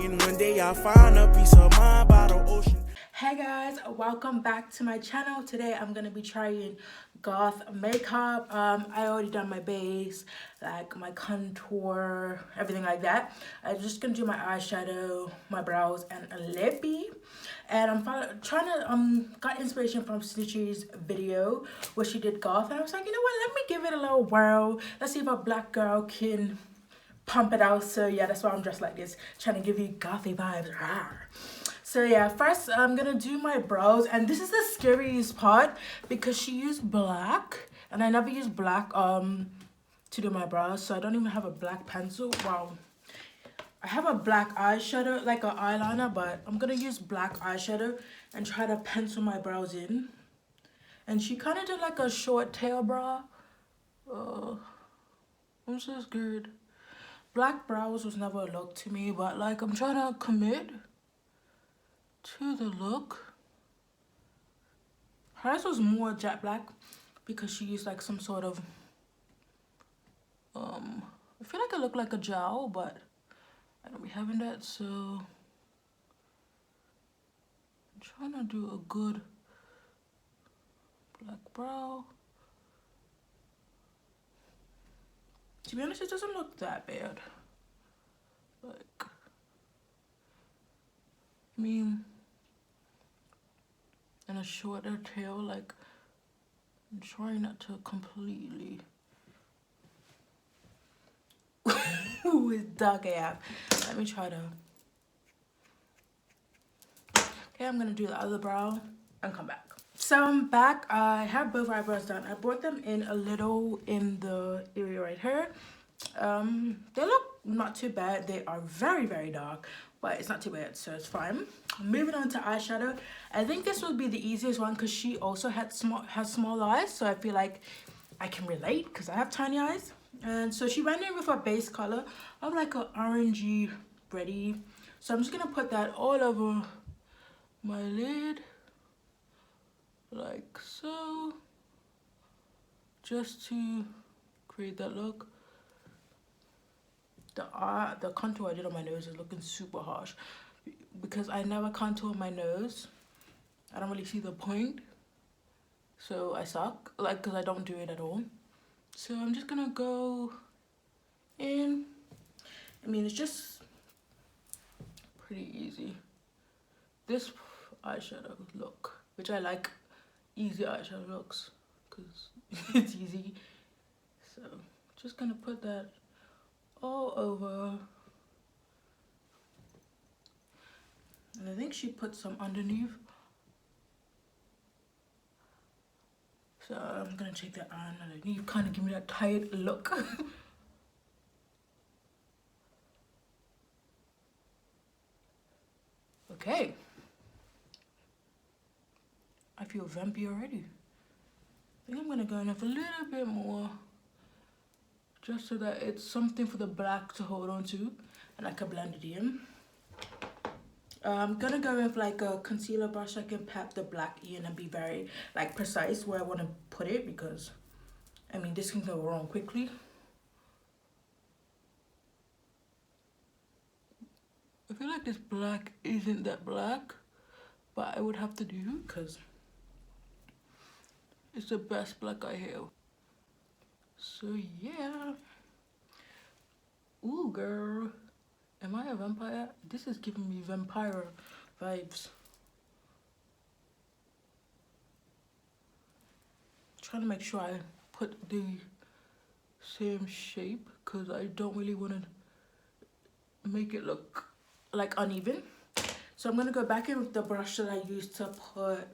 praying one day I'll find a piece of mind by the ocean. Hey guys, welcome back to my channel. Today I'm gonna be trying goth makeup. I already done my base, like my contour, everything like that. I'm just gonna do my eyeshadow, my brows, and a lippy. And I'm trying to got inspiration from Snitchery's video where she did goth, and I was like, you know what? Let me give it a little whirl. Let's see if a black girl can pump it out. So yeah, that's why I'm dressed like this, trying to give you gothy vibes. Rawr. So yeah, first I'm gonna do my brows, and this is the scariest part because she used black and I never use black to do my brows, so I don't even have a black pencil. Wow, I have a black eyeshadow, like an eyeliner, but I'm gonna use black eyeshadow and try to pencil my brows in. And she kind of did like a short tail brow. I'm so scared. Black brows was never a look to me, but like I'm trying to commit to the look. Hers was more jet black because she used like some sort of I feel like it looked like a gel, but I don't be having that, so I'm trying to do a good black brow. To be honest, it doesn't look that bad. Like, I mean, and a shorter tail, like I'm trying not to completely ooh, it's dark AF. Let me try to. Okay, I'm gonna do the other brow and come back. So I'm back. I have both eyebrows done. I brought them in a little in the area right here. They look not too bad. They are very, very dark, but it's not too bad, so it's fine. Moving on to eyeshadow. I think this would be the easiest one because she also has small eyes, so I feel like I can relate because I have tiny eyes. And so she went in with a base color of like an orangey ready. So I'm just gonna put that all over my lid, like so, just to create that look. The contour I did on my nose is looking super harsh because I never contour my nose. I don't really see the point, so I suck, like, because I don't do it at all. So I'm just gonna go in. I mean, it's just pretty easy. This eyeshadow look, which I like easy eyeshadow looks because it's easy. So just gonna put that all over. And I think she put some underneath. So I'm gonna take that on underneath, kind of give me that tight look. Okay. I feel vampy already. I think I'm gonna go in with a little bit more, just so that it's something for the black to hold on to and I can blend it in. I'm gonna go with like a concealer brush. I can pat the black in and be very like precise where I want to put it, because I mean this can go wrong quickly. I feel like this black isn't that black, but I would have to do because it's the best black I have. So yeah. Ooh, girl. Am I a vampire? This is giving me vampire vibes. Trying to make sure I put the same shape because I don't really want to make it look like uneven. So I'm going to go back in with the brush that I used to put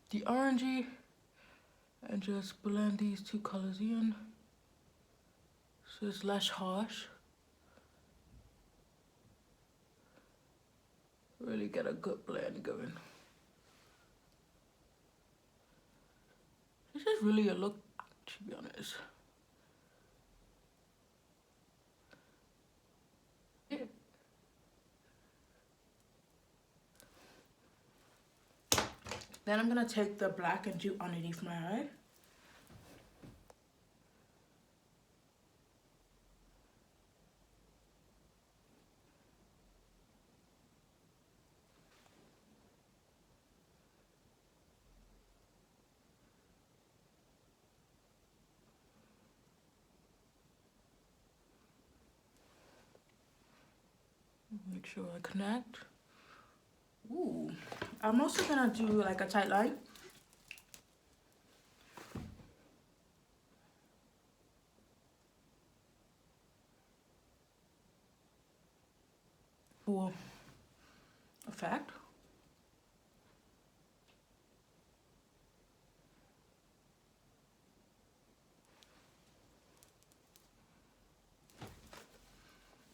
the orangey and just blend these two colors in so it's less harsh. Really get a good blend going. This is really a look, to be honest. Yeah. Then I'm gonna take the black and do underneath my eye. Make sure I connect. Ooh. I'm also gonna do like a tight line. For effect.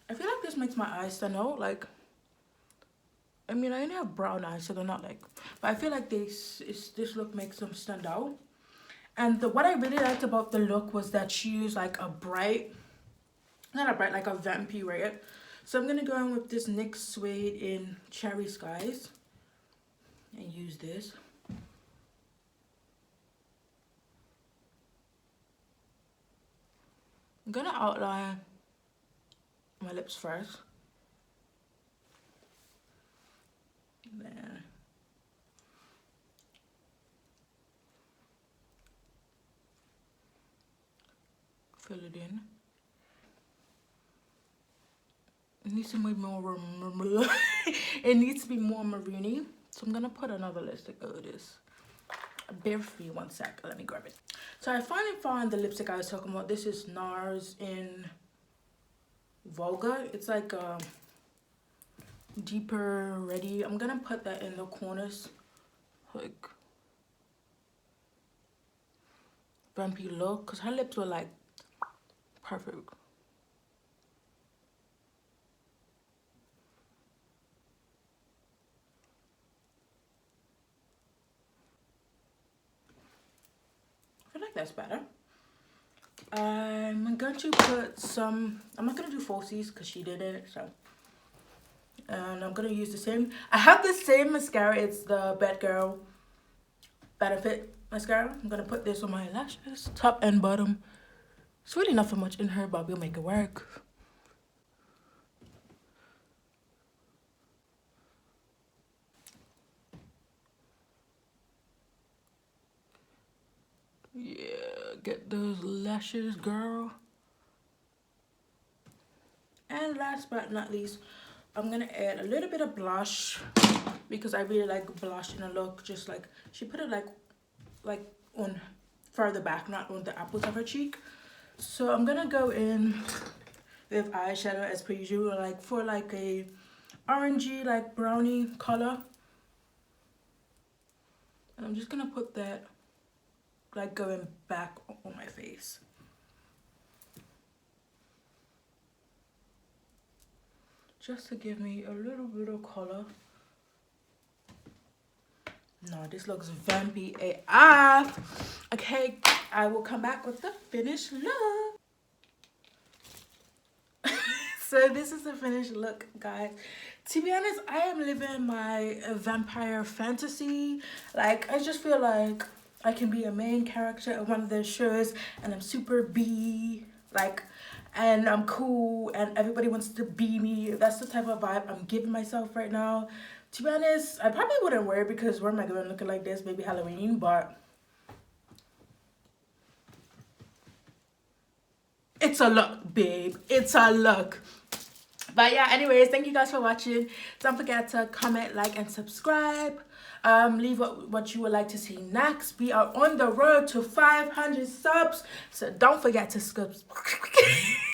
I feel like this makes my eyes stand out. Like, I mean, I only have brown eyes, so they're not like, but I feel like this look makes them stand out. And what I really liked about the look was that she used like a bright, not a bright, like a vampy red. So I'm gonna go in with this NYX Suede in Cherry Skies and use this. I'm gonna outline my lips first. Then fill it in. It needs to be more it needs to be more maroony. So I'm gonna put another lipstick over this. Bear with me 1 sec. Let me grab it. So I finally found the lipstick I was talking about. This is NARS in Volga. It's like a deeper ready. I'm gonna put that in the corners, like vampy look, because her lips were like perfect. I feel like that's better. I'm going to put some, I'm not going to do falsies because she did it, so. And I'm going to use the same, I have the same mascara. It's the Bad Girl Benefit mascara. I'm going to put this on my lashes, top and bottom. It's really not for much in her, but we'll make it work. Yeah, get those lashes, girl. And last but not least, I'm gonna add a little bit of blush because I really like blush in a look. Just like she put it like on further back, not on the apples of her cheek. So I'm gonna go in with eyeshadow as per usual, like for like a orangey, like brownie color. And I'm just gonna put that like going back on my face. Just to give me a little bit of color. No, this looks vampy AF. Okay, I will come back with the finished look. So this is the finished look, guys. To be honest, I am living my vampire fantasy. Like, I just feel like I can be a main character of one of those shows and I'm super B, like, and I'm cool and everybody wants to be me. That's the type of vibe I'm giving myself right now. To be honest, I probably wouldn't wear it because where am I going looking like this? Maybe Halloween, but it's a look, babe. It's a look. But yeah, anyways, thank you guys for watching. Don't forget to comment, like, and subscribe. Leave what you would like to see next. We are on the road to 500 subs, so don't forget to subscribe.